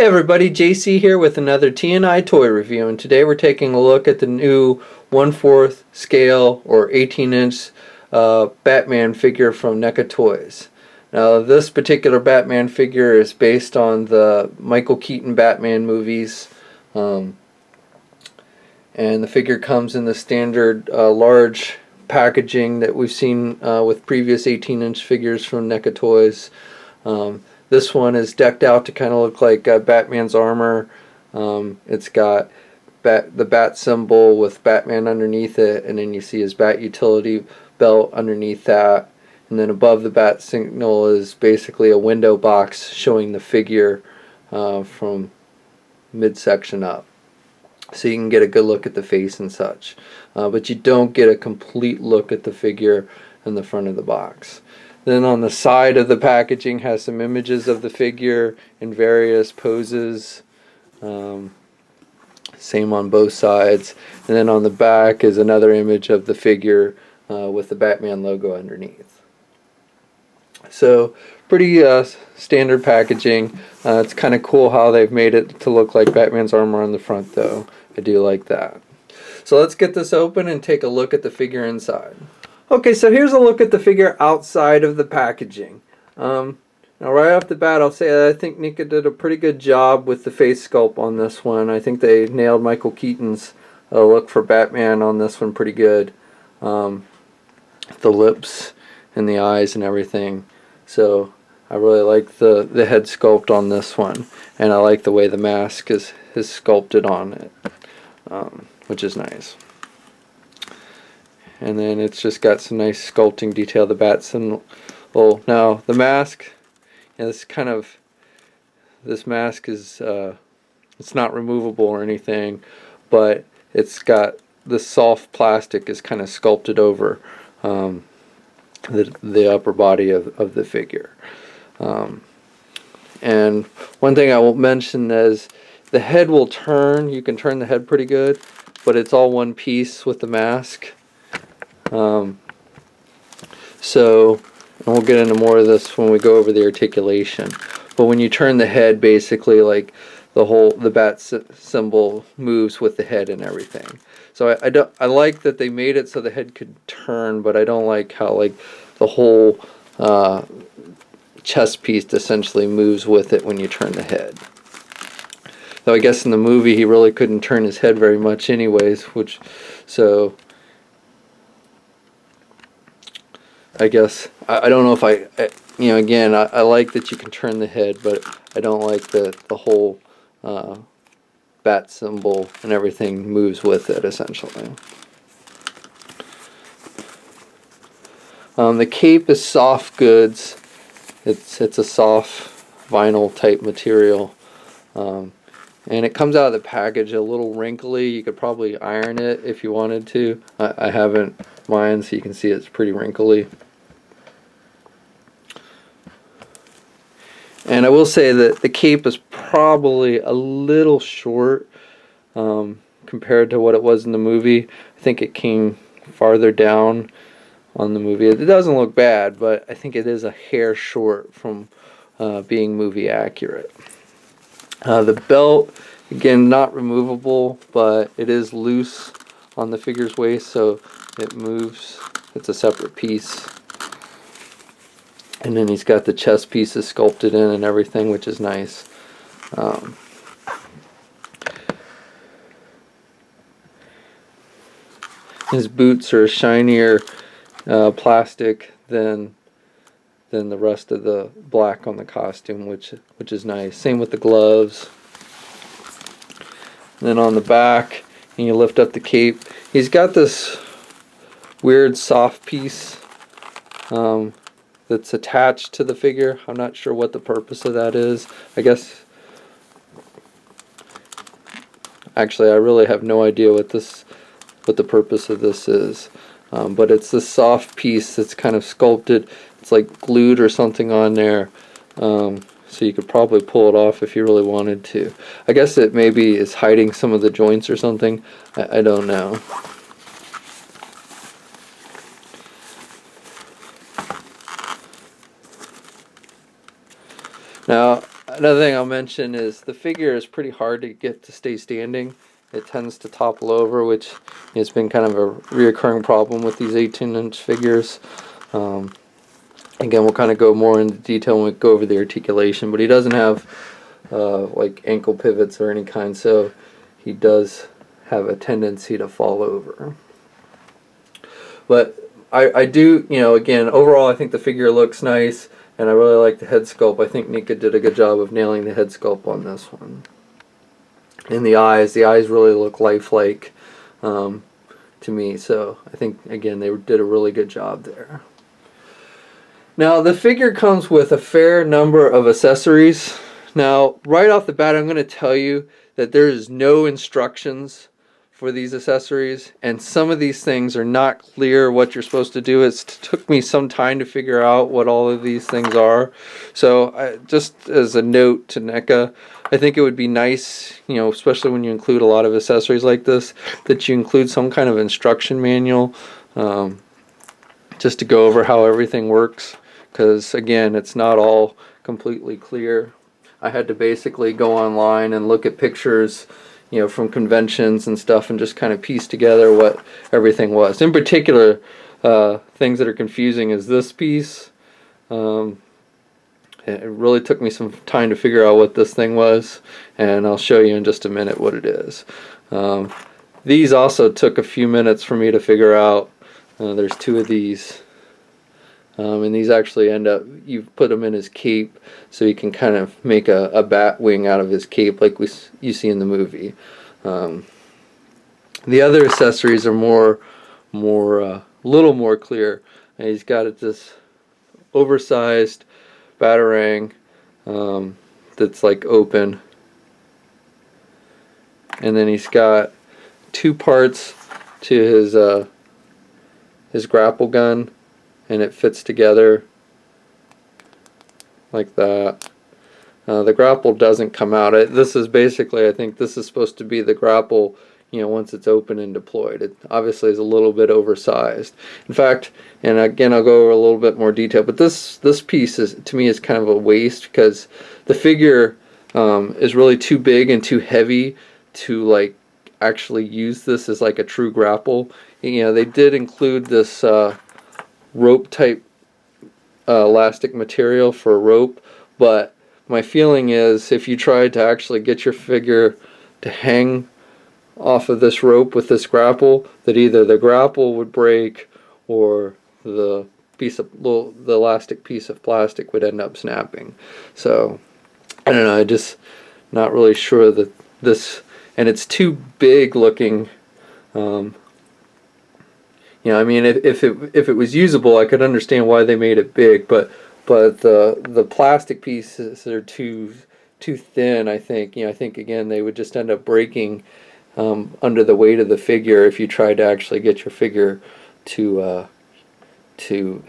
everybody, JC here with another T&I toy review, and today we're taking a look at the new 1/4 scale or 18-inch Batman figure from NECA Toys. Now this particular Batman figure is based on the Michael Keaton Batman movies, and the figure comes in the standard large packaging that we've seen with previous 18-inch figures from NECA Toys. This one is decked out to kind of look like Batman's armor. It's got the bat symbol with Batman underneath it, and then you see his bat utility belt underneath that. And then above the bat signal is basically a window box showing the figure from midsection up. So you can get a good look at the face and such. But you don't get a complete look at the figure in the front of the box. Then on the side of the packaging has some images of the figure in various poses. Same on both sides. And then on the back is another image of the figure with the Batman logo underneath. So pretty standard packaging. It's kind of cool how they've made it to look like Batman's armor on the front though. I do like that. So let's get this open and take a look at the figure inside. Okay, so here's a look at the figure outside of the packaging. Now right off the bat I'll say that I think NECA did a pretty good job with the face sculpt on this one. I think they nailed Michael Keaton's look for Batman on this one pretty good. The lips and the eyes and everything. So I really like the head sculpt on this one. And I like the way the mask is sculpted on it, which is nice. And then it's just got some nice sculpting detail. The bat symbol. Now the mask, this mask is it's not removable or anything, but it's got the soft plastic is kind of sculpted over the upper body of the figure. And one thing I will mention is the head will turn. You can turn the head pretty good, but it's all one piece with the mask. So, and we'll get into more of this when we go over the articulation. But when you turn the head, basically, like the bat symbol moves with the head and everything. So I like that they made it so the head could turn, but I don't like how like the whole chest piece essentially moves with it when you turn the head. Though I guess in the movie he really couldn't turn his head very much anyways, so I guess I don't know if again I like that you can turn the head, but I don't like the whole bat symbol and everything moves with it essentially. The cape is soft goods. It's a soft vinyl type material, and it comes out of the package a little wrinkly. You could probably iron it if you wanted to. I haven't mine, so you can see it's pretty wrinkly. And I will say that the cape is probably a little short compared to what it was in the movie. I think it came farther down on the movie. It doesn't look bad, but I think it is a hair short from being movie accurate. The belt, again, not removable, but it is loose on the figure's waist, so it moves. It's a separate piece. And then he's got the chest pieces sculpted in and everything, which is nice. His boots are shinier plastic than the rest of the black on the costume, which is nice. Same with the gloves. And then on the back, and you lift up the cape, he's got this weird soft piece that's attached to the figure. I'm not sure what the purpose of that is. I guess actually I really have no idea what the purpose of this is. But it's this soft piece that's kind of sculpted. It's like glued or something on there. So you could probably pull it off if you really wanted to. I guess it maybe is hiding some of the joints or something. I don't know. Now, Another thing I'll mention is the figure is pretty hard to get to stay standing. It tends to topple over, which has been kind of a reoccurring problem with these 18-inch figures. Again, we'll kind of go more into detail when we go over the articulation, but he doesn't have like ankle pivots or any kind, so he does have a tendency to fall over. But I do, again, overall I think the figure looks nice, and I really like the head sculpt. I think NECA did a good job of nailing the head sculpt on this one. And the eyes really look lifelike to me, so I think, again, they did a really good job there. Now, the figure comes with a fair number of accessories. Now, right off the bat, I'm going to tell you that there is no instructions for these accessories, and some of these things are not clear what you're supposed to do. It took me some time to figure out what all of these things are. So, just as a note to NECA, I think it would be nice, especially when you include a lot of accessories like this, that you include some kind of instruction manual just to go over how everything works. Because again, it's not all completely clear. I had to basically go online and look at pictures, from conventions and stuff, and just kind of piece together what everything was. In particular, things that are confusing is this piece. It really took me some time to figure out what this thing was, and I'll show you in just a minute what it is. These also took a few minutes for me to figure out. There's two of these. And these actually end up, you put them in his cape so you can kind of make a bat wing out of his cape like you see in the movie. The other accessories are little more clear. And he's got this oversized batarang that's like open. And then he's got two parts to his grapple gun. And it fits together like that. The grapple doesn't come out. This is basically, I think this is supposed to be the grapple, once it's open and deployed. It obviously is a little bit oversized. In fact, and again, I'll go over a little bit more detail, but this piece is, to me, is kind of a waste because the figure is really too big and too heavy to actually use this as like a true grapple. They did include this rope type elastic material for a rope, but my feeling is if you tried to actually get your figure to hang off of this rope with this grapple, that either the grapple would break or the elastic piece of plastic would end up snapping. So I don't know, I'm just not really sure that this, and it's too big looking. I mean, if it was usable, I could understand why they made it big, but the plastic pieces are too thin. I think I think again they would just end up breaking under the weight of the figure if you tried to actually get your figure to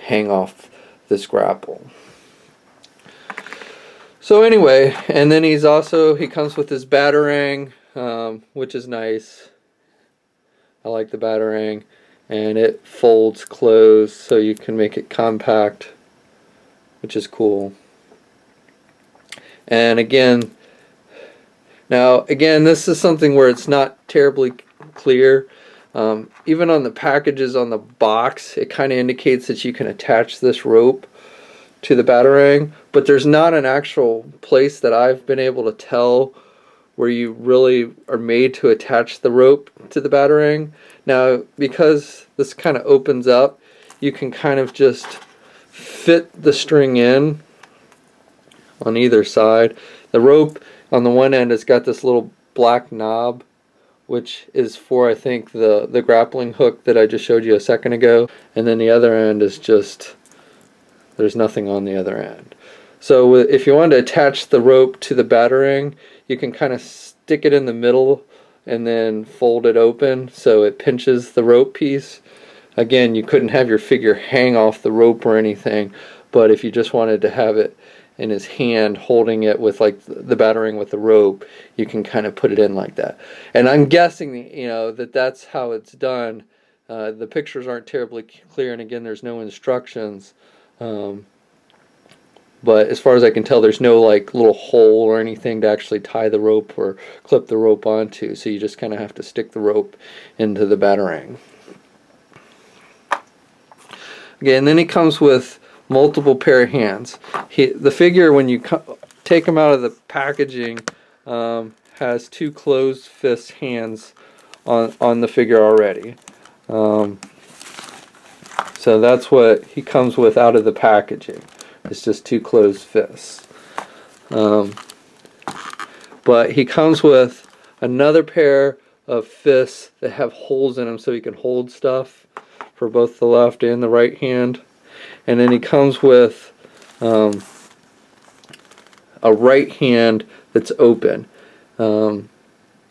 hang off this grapple. So anyway, and then he comes with his batarang, which is nice. I like the batarang. And it folds closed so you can make it compact, which is cool. And again, this is something where it's not terribly clear. Even on the packages on the box, it kind of indicates that you can attach this rope to the batarang, but there's not an actual place that I've been able to tell where you really are made to attach the rope to the batarang. Now, because this kind of opens up, you can kind of just fit the string in on either side. The rope on the one end has got this little black knob, which is for, I think, the grappling hook that I just showed you a second ago. And then the other end is just, there's nothing on the other end. So if you want to attach the rope to the batarang, you can kind of stick it in the middle and then fold it open so it pinches the rope piece. Again, you couldn't have your figure hang off the rope or anything, but if you just wanted to have it in his hand holding it with like the batarang with the rope, you can kind of put it in like that. And I'm guessing that's how it's done. The pictures aren't terribly clear, and again, there's no instructions. but as far as I can tell, there's no like little hole or anything to actually tie the rope or clip the rope onto, so you just kind of have to stick the rope into the batarang. Okay, and then he comes with multiple pair of hands. The figure, when you take him out of the packaging, has two closed fist hands on the figure already. So that's what he comes with out of the packaging. It's just two closed fists. But he comes with another pair of fists that have holes in them so he can hold stuff for both the left and the right hand. And then he comes with a right hand that's open.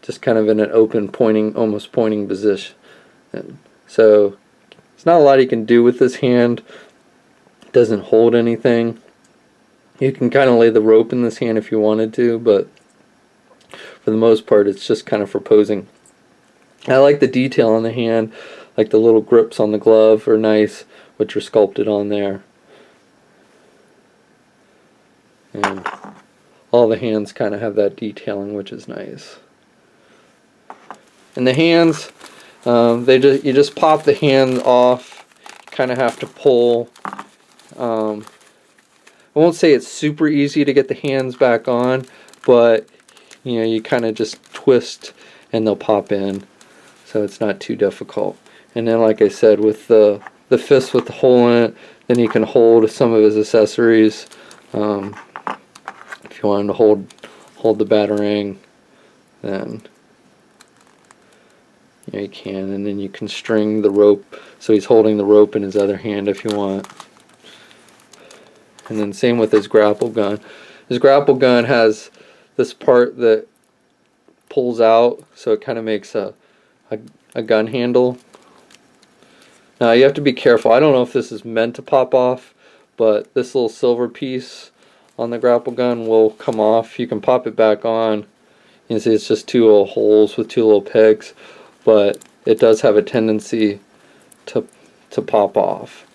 Just kind of in an open pointing, almost pointing position. So there's not a lot he can do with this hand. It doesn't hold anything. You can kind of lay the rope in this hand if you wanted to, but for the most part it's just kind of for posing. I like the detail on the hand, like the little grips on the glove are nice, which are sculpted on there. And all the hands kind of have that detailing, which is nice. And the hands, you just pop the hand off. Kind of have to pull. I won't say it's super easy to get the hands back on, but you know, you kind of just twist and they'll pop in, so it's not too difficult. And then, like I said, with the fist with the hole in it, then you can hold some of his accessories. If you want him to hold the batarang, then yeah, you can. And then you can string the rope, so he's holding the rope in his other hand if you want. And then same with his grapple gun. His grapple gun has this part that pulls out, so it kind of makes a gun handle. Now you have to be careful. I don't know if this is meant to pop off, but this little silver piece on the grapple gun will come off. You can pop it back on. You can see it's just two little holes with two little pegs, but it does have a tendency to pop off.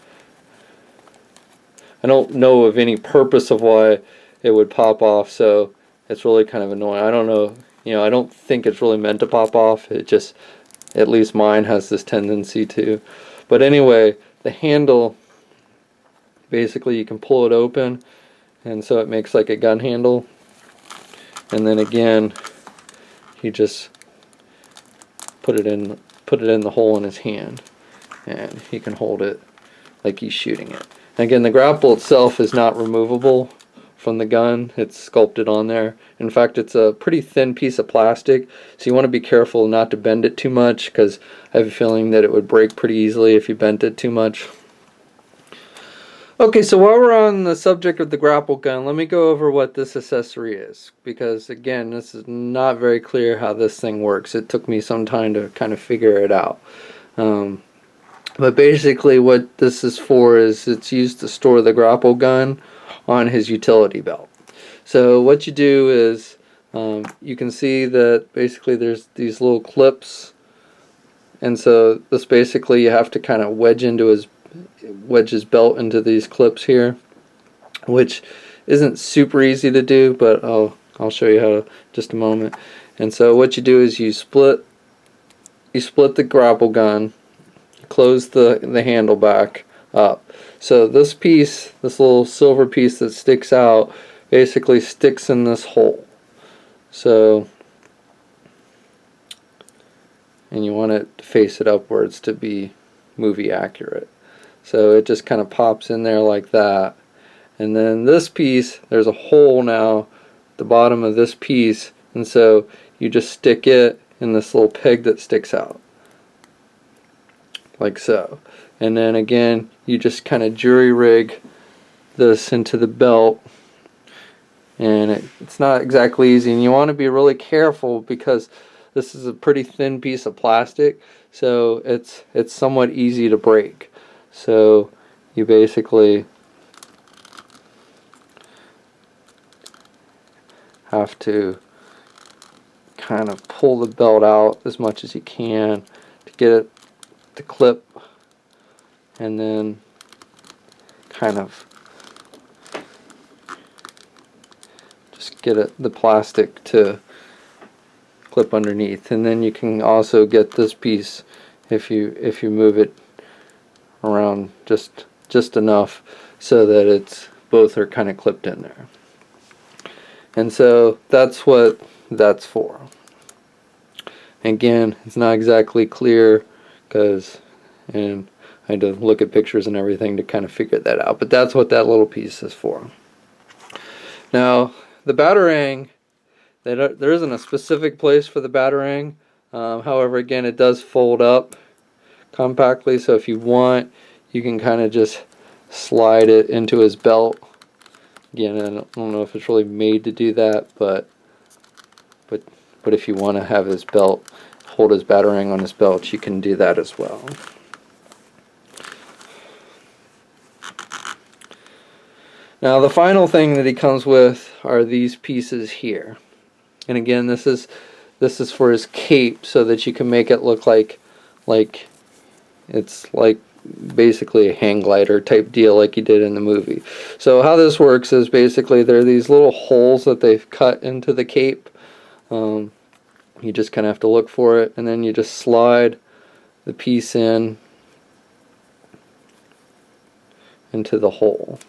I don't know of any purpose of why it would pop off, so it's really kind of annoying. I don't know, you know, I don't think it's really meant to pop off. It just, at least mine has this tendency to. But anyway, the handle, basically you can pull it open, and so it makes like a gun handle. And then again, you just put it in the hole in his hand, and he can hold it like he's shooting it. And again, the grapple itself is not removable from the gun. It's sculpted on there. In fact, it's a pretty thin piece of plastic, so you want to be careful not to bend it too much, because I have a feeling that it would break pretty easily if you bent it too much. Okay, so while we're on the subject of the grapple gun, let me go over what this accessory is, because again, this is not very clear how this thing works. It took me some time to kind of figure it out. But basically what this is for is it's used to store the grapple gun on his utility belt. So what you do is you can see that basically there's these little clips, and so this basically you have to kind of wedge his belt into these clips here, which isn't super easy to do, but I'll show you how in just a moment. And so what you do is you split the grapple gun, close the handle back up. So this piece, this little silver piece that sticks out, basically sticks in this hole. So, and you want it to face it upwards to be movie accurate. So it just kind of pops in there like that. And then this piece, there's a hole now at the bottom of this piece, and so you just stick it in this little peg that sticks out, like so. And then again, you just kind of jury rig this into the belt, and it's not exactly easy, and you want to be really careful because this is a pretty thin piece of plastic, so it's somewhat easy to break. So you basically have to kind of pull the belt out as much as you can to get it to clip, and then kind of the plastic to clip underneath. And then you can also get this piece if you move it around just enough so that it's both are kind of clipped in there. And so that's what that's for. Again, it's not exactly clear and I had to look at pictures and everything to kind of figure that out, but that's what that little piece is for. Now, the batarang, there isn't a specific place for the batarang. However, again, it does fold up compactly, so if you want, you can kind of just slide it into his belt. Again, I don't know if it's really made to do that, but if you want to have his belt, hold his batarang on his belt, you can do that as well. Now the final thing that he comes with are these pieces here. And again, this is for his cape, so that you can make it look like it's like basically a hang glider type deal like he did in the movie. So how this works is basically there are these little holes that they've cut into the cape. You just kind of have to look for it, and then you just slide the piece into the hole.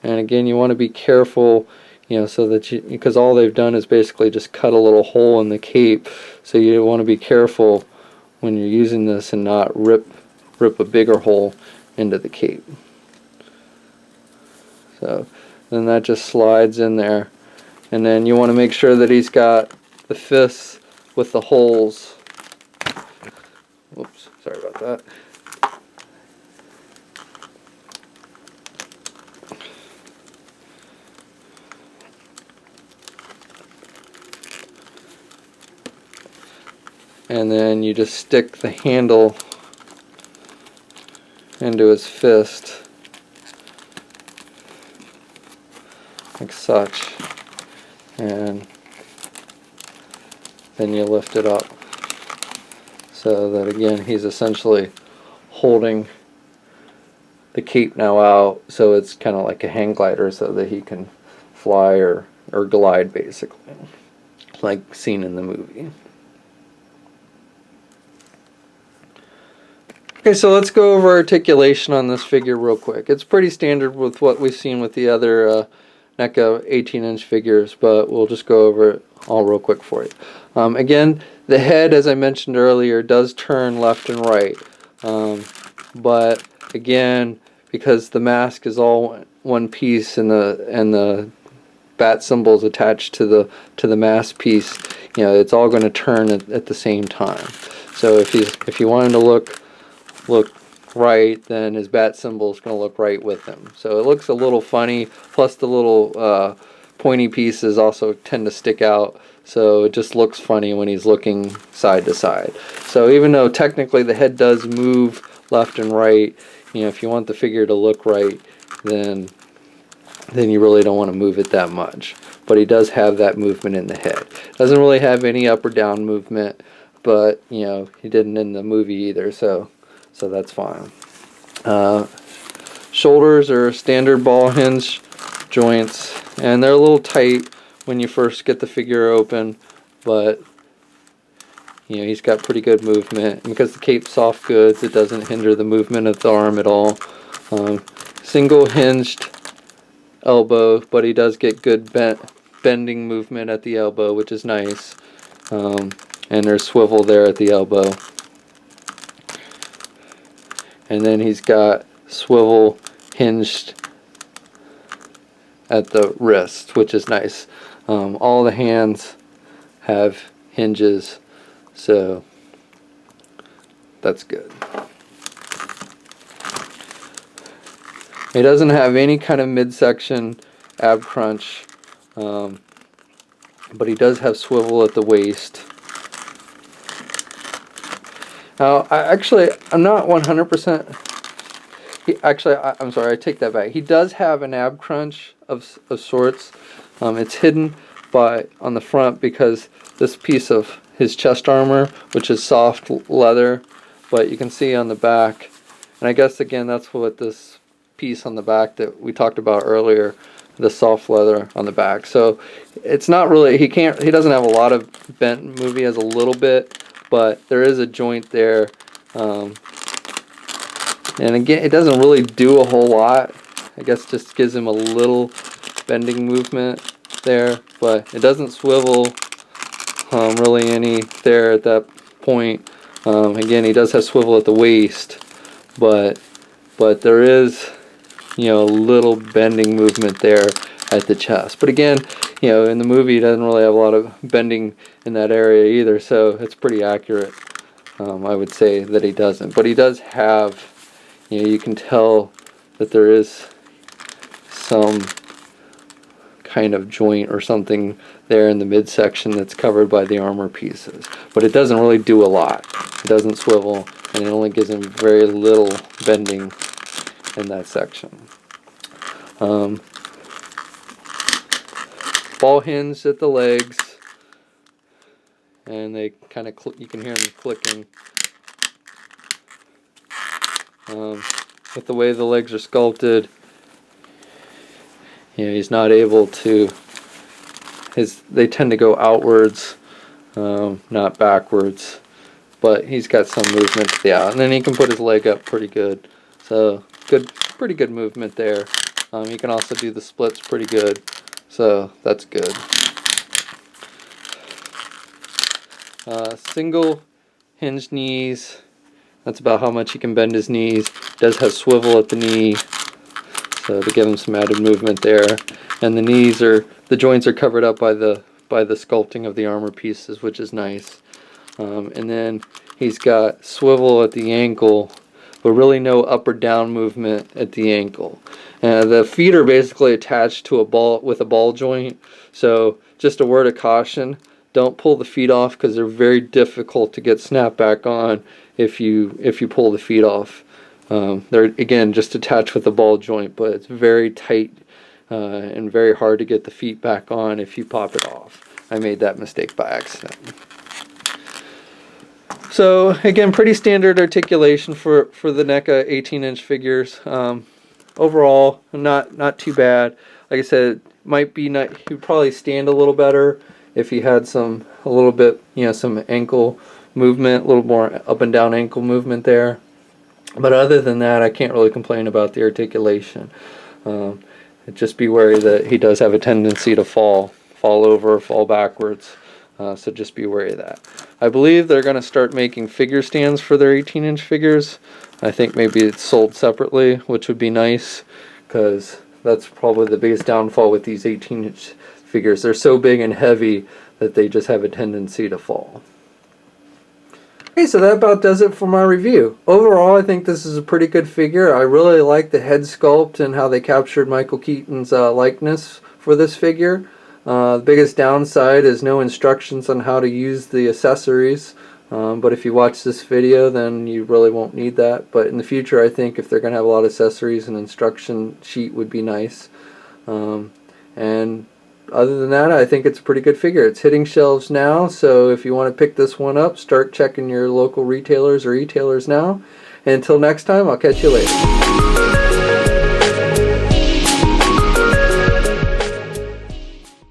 And again, you want to be careful, so that because all they've done is basically just cut a little hole in the cape, so you want to be careful when you're using this and not rip a bigger hole into the cape. So then that just slides in there, and then you want to make sure that he's got the fists with the holes. Whoops, sorry about that. And then you just stick the handle into his fist like such, and then you lift it up so that again he's essentially holding the cape now out, so it's kind of like a hang glider so that he can fly or glide, basically like seen in the movie. Okay, so let's go over articulation on this figure real quick. It's pretty standard with what we've seen with the other NECA 18-inch figures, but we'll just go over it all real quick for you. Again, the head, as I mentioned earlier, does turn left and right. But again, because the mask is all one piece and the bat symbol is attached to the mask piece, it's all going to turn at the same time. So if you want him to look right, then his bat symbol is going to look right with him. So it looks a little funny, plus the little pointy pieces also tend to stick out, so it just looks funny when he's looking side to side. So even though technically the head does move left and right, if you want the figure to look right, then you really don't want to move it that much. But he does have that movement in the head. Doesn't really have any up or down movement, but he didn't in the movie either, so that's fine. Shoulders are standard ball hinge joints, and they're a little tight when you first get the figure open, but he's got pretty good movement, and because the cape's soft goods, it doesn't hinder the movement of the arm at all. Single hinged elbow, but he does get good bending movement at the elbow, which is nice. And there's swivel there at the elbow. And then he's got swivel hinged at the wrist, which is nice. All the hands have hinges, so that's good. He doesn't have any kind of midsection ab crunch, but he does have swivel at the waist. Now, I'm not 100%. I'm sorry, I take that back. He does have an ab crunch of sorts. It's hidden on the front because this piece of his chest armor, which is soft leather, but you can see on the back, and I guess again that's what this piece on the back that we talked about earlier, the soft leather on the back. So it's not really, he doesn't have a lot of bent move. He has a little bit, but there is a joint there. And again, it doesn't really do a whole lot. I guess just gives him a little bending movement there, but it doesn't swivel really any there at that point. Again, he does have swivel at the waist, but there is, you know, a little bending movement there at the chest. But again, you know, in the movie, he doesn't really have a lot of bending in that area either, so it's pretty accurate. I would say that he doesn't, but he does have, you know, you can tell that there is some kind of joint or something there in the midsection that's covered by the armor pieces, but it doesn't really do a lot. It doesn't swivel, and it only gives him very little bending in that section. Ball hinge at the legs, and they kind of you can hear them clicking. With the way the legs are sculpted, you know, he's not able to, they tend to go outwards, not backwards, but he's got some movement, yeah, and then he can put his leg up pretty good, so pretty good movement there. He can also do the splits pretty good, so that's good. Single hinged knees, that's about how much he can bend his knees. Does have swivel at the knee, so to give him some added movement there. And the knees are, the joints are covered up by the sculpting of the armor pieces, which is nice. And then he's got swivel at the ankle, but really no up or down movement at the ankle. The feet are basically attached to a ball with a ball joint, so just a word of caution: don't pull the feet off, because they're very difficult to get snapped back on if you pull the feet off. They're again just attached with a ball joint, but it's very tight and very hard to get the feet back on if you pop it off. I made that mistake by accident. So again, pretty standard articulation for the NECA 18-inch figures. Overall, not too bad. Like I said, might be not. He'd probably stand a little better if he had a little bit, you know, some ankle movement, a little more up and down ankle movement there. But other than that, I can't really complain about the articulation. Just be wary that he does have a tendency to fall over, fall backwards. So just be wary of that. I believe they're going to start making figure stands for their 18-inch figures. I think maybe it's sold separately, which would be nice, because that's probably the biggest downfall with these 18-inch figures. They're so big and heavy that they just have a tendency to fall. Okay, so that about does it for my review. Overall, I think this is a pretty good figure. I really like the head sculpt and how they captured Michael Keaton's likeness for this figure. The biggest downside is no instructions on how to use the accessories, but if you watch this video, then you really won't need that. But in the future, I think if they're going to have a lot of accessories, an instruction sheet would be nice. And other than that, I think it's a pretty good figure. It's hitting shelves now, so if you want to pick this one up, start checking your local retailers or e-tailers now. And until next time, I'll catch you later.